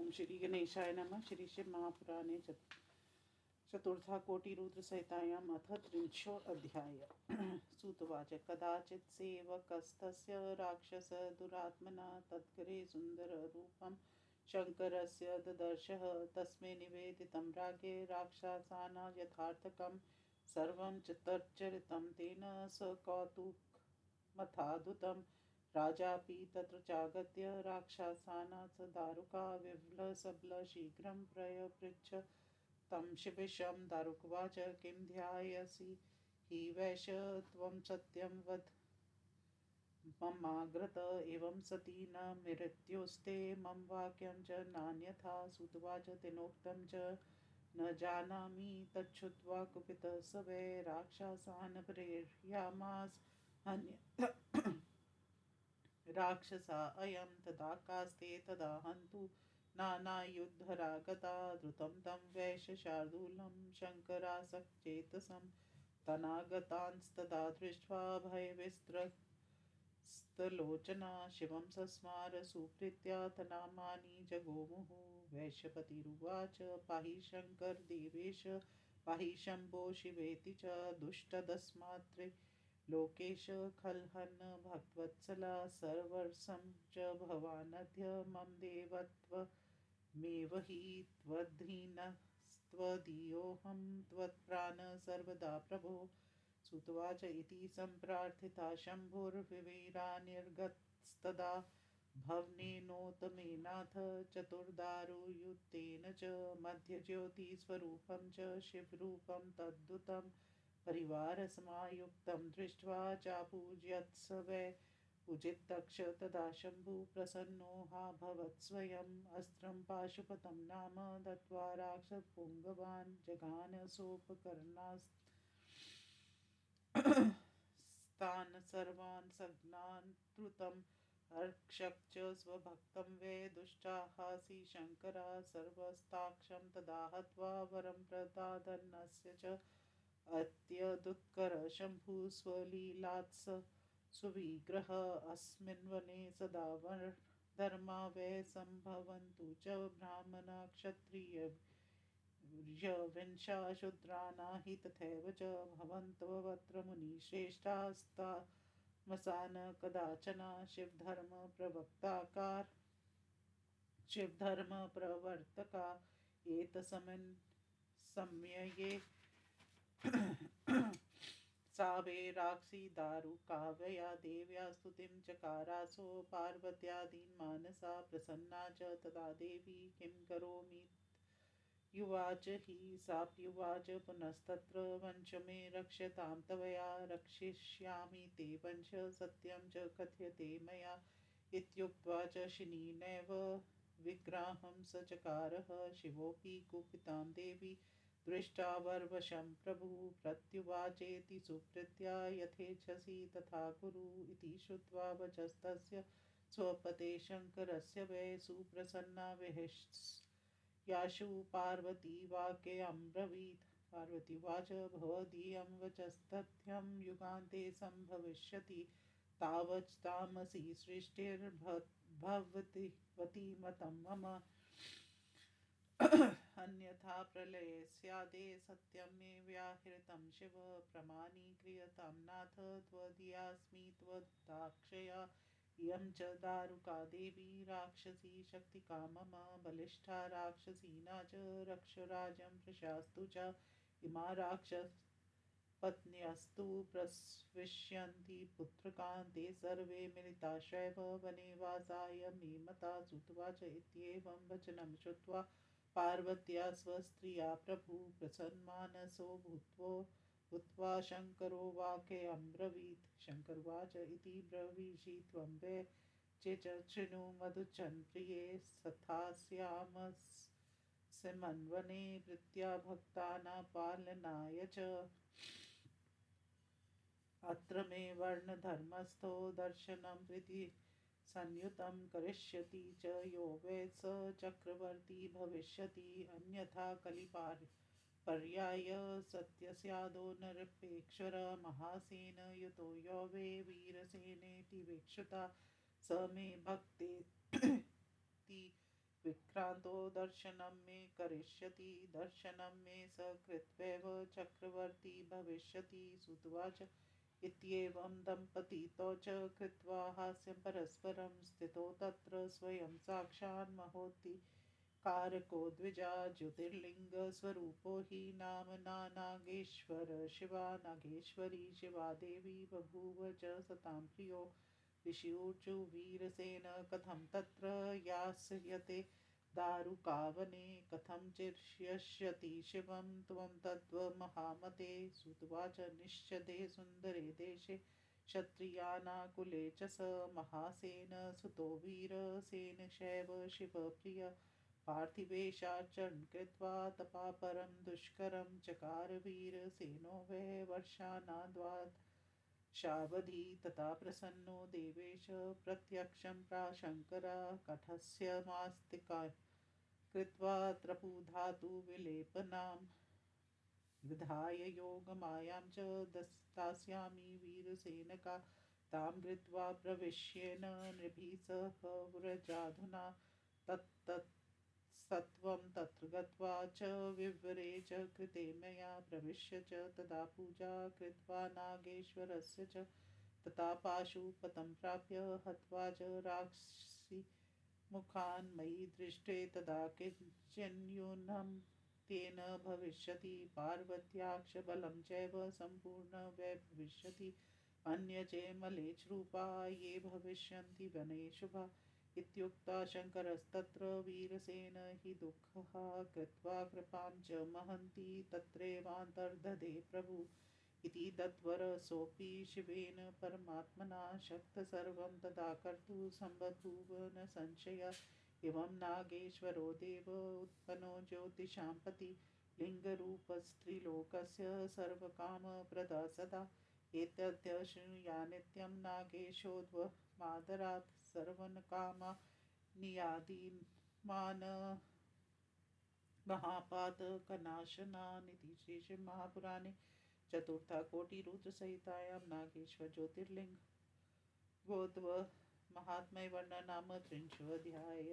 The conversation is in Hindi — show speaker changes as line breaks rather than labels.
ओम श्री गणेशाय नमः। श्री शिव महापुराणे चतुर्था कोटिरुद्र संहितायाम् अथ त्रिंशो अध्याय। सूतवाच कदाचित् सेवकस्तस्य राक्षस दुरात्मना तद्गरे सुन्दररूपं शङ्करस्य ददर्शः। तस्मै निवेदितं राज्ञे राक्षसानां यथार्थकं सर्वं च तच्चरितं तेन स कौतुकमथाद्भुतं। राजापि तत्र चागत्य राक्षसानां स दारुका विह्वलसबल शीघ्रं प्रयपृच्छ तं शिवेशं। दारुकवाच किं ध्यायसि हि वैश त्वं सत्यं वद ममाग्रत। एवं सती न मृत्युस्ते मम वाक्यं च नान्यथा। सूतवाच तेनोक्तं च न जानामि तच्छ्रुत्वा कुपितः स वै राक्षसान् प्रेरयामास हन्य राक्षसा अयं तदा कास्ते तदा हन्तु नानायुधरा गता। द्रुतं तं वैश्यशार्दूलं शङ्करासक्तचेतसं तनागतांस्तदा दृष्ट्वा भयविस्त्रस्तलोचना शिवं सस्मार सुप्रीत्या तनामानि जगोमुः। वैश्यपतिरुवाच पाहि शङ्कर देवेश पाहि शम्भो शिवेति च दुष्टदस्मात्रे लोकेश खलहन् भक्तवत्सला सर्वरसं च भवानद्य मम देवत्वमेव हि त्वदधीनस्त्वदीयोऽहं त्वत्प्राण सर्वदा प्रभो। सुतवाच इति सम्प्रार्थिता शम्भुर्विवीरा निर्गतस्तदा भवनेनोत्तमेनाथ चतुर्दारुयुतेन च मध्यज्योतिस्वरूपं च शिवरूपं तद्भुतं परिवारसमायुक्तं दृष्ट्वा चापूजयत् स वै पूजितक्ष। तदा शम्भुः प्रसन्नो हाभवत् स्वयम् अस्त्रं पाशुपतं नाम दत्त्वा राक्षसपुङ्गवान् जघान सोपकर्णास्तान् सर्वान् सघ्नान् द्रुतम् अर्क्षक च स्वभक्तं वै दुष्टाहासि शङ्करा सर्वस्ताक्षं तदा हत्वा वरं प्रदादन्नस्य च अत्यदुत्कर शम्भुः स्वलीलात्स सुविग्रह अस्मिन् वने सदा धर्मा वै सम्भवन्तु च ब्राह्मणा क्षत्रियविंशा शूद्राणाहि तथैव च भवन्तवत्र मुनिश्रेष्ठास्तामसा न कदाचन शिवधर्मप्रवर्तका एतस्मिन् समये सा वै राक्षसी दारुकाव्यया देव्या स्तुतिं चकारासो पार्वत्यादीन् मानसा प्रसन्ना च तदा देवी किं करोमि युवाच हि साप्युवाच पुनस्तत्र वंश मे रक्ष्यतां तवया रक्षिष्यामि ते वंश सत्यं च कथ्यते मया। इत्युक्त्वा च शिनीनैव विग्राहं स चकारः शिवोऽपि कुपितां देवी दृष्ट्वा वरवशं प्रभुः प्रत्युवाचेति सुप्रीत्या यथेच्छसि तथा कुरु इति श्रुत्वा वचस्तस्य स्वपते शङ्करस्य वै सुप्रसन्ना विहस्याशु पार्वती वाक्यमब्रवीत्। पार्वती उवाच भवदीयं वचस्तथ्यं युगान्ते सम्भविष्यति तावच्तामसी सृष्टिर्भवति मतं मम अन्यथा प्रलये स्यादे सत्यं मे व्याहृतं शिव प्रमाणीक्रियतां नाथ त्वदीयास्मि त्वदाक्षया। इयं च दारुका देवी राक्षसी शक्तिका मम बलिष्ठा राक्षसीना च रक्षराजं प्रशास्तु च। इमा राक्षसपत्न्यस्तु प्रसविष्यन्ति पुत्रकान् ते सर्वे मिलिताश्चैव वने वासाय मे मता। सुतवाच इत्येवं वचनं श्रुत्वा पार्वत्या स्वस्त्रिया प्रभुः प्रसन्नमानसो भूत्वा शङ्करो वाक्यमब्रवीत्। शङ्करोवाच इति ब्रवीषि त्वं वै चेच्चृणु मधुचन् प्रिये स्थास्यामस्मिन्वने भृत्या भक्तानां पालनाय च। अत्र मे वर्णधर्मस्थो दर्शनं प्रीति संयुतं करिष्यति च यो वै स चक्रवर्ती भविष्यति अन्यथा कलिपर्याय सत्यस्यादो नृपेक्षर महासेन युतो यो वै वीरसेनेति वीक्षुता स मे भक्तेति विक्रांतो दर्शनं मे करिष्यति दर्शनं मे सकृत्वैव चक्रवर्ती भविष्यति सुतवाच इत्येवं दम्पतितौ च कृत्वा हास्यं परस्परं स्थितौ तत्र स्वयं साक्षान् महोत्ति कारको द्विजा ज्योतिर्लिङ्गस्वरूपो हि नाम्ना नागेश्वर शिवा नागेश्वरी शिवा देवी बभूव च सतां प्रियो ऋषियूचु वीरसेन कथं तत्र यास्यते दारुकावने कथं चिर्ष्यति शिवं त्वं तद्वमहामते सुतवाच निश्चदे सुन्दरे देशे क्षत्रियानाकुले च स महासेन सुतो वीरसेन शैव शिवप्रिय पार्थिवेशाचरणं कृत्वा तपापरं दुष्करं चकार वीरसेनो वै वर्षाणाद्वात् शावधि तथा प्रसन्नो देवेश प्रत्यक्षं प्राशङ्करा कठस्य मास्तिकाय कृत्वा त्रपुधातुविलेपनां विधाय योगमायां च दास्यामि वीरसेनका तां कृत्वा प्रविश्येन नृभिः सह व्रजाधुना तत्तत् सत्वं तत्र गत्वा च विवरे च कृते मया प्रविश्य च तदा पूजा कृत्वा नागेश्वरस्य च तथा पाशुपतं प्राप्य हत्वा च राक्षसी मुखान् मयि दृष्टे तदा किञ्चिन्यूनं तेन भविष्यति पार्वत्याक्षबलं चैव सम्पूर्ण वै भविष्यति अन्यजे मलेच्छरूपा ये भविष्यन्ति वने शुभा इत्युक्ता शङ्करस्तत्र वीरसेन हि दुःखः कृत्वा कृपां च महन्ति तत्रैवान्तर्दधे प्रभु इति दत्वरसोऽपि शिवेन परमात्मना शक्तः सर्वं तदा कर्तुं सम्बभूव न संशय एवं नागेश्वरो देव उत्पन्नो ज्योतिषां पति लिङ्गरूपस्त्रिलोकस्य सर्वकामप्रदा सदा एतद्य शृणुया नित्यं नागेशोद्वमादरात् सर्वनकामा नियादिमान् महापातकनाशनानिति श्रीमहापुराणे चतुर्थकोटिरुद्रसहितायां नागेश्वर ज्योतिर्लिङ्गोद्भव महात्म्य वर्णन नाम 30 अध्याय।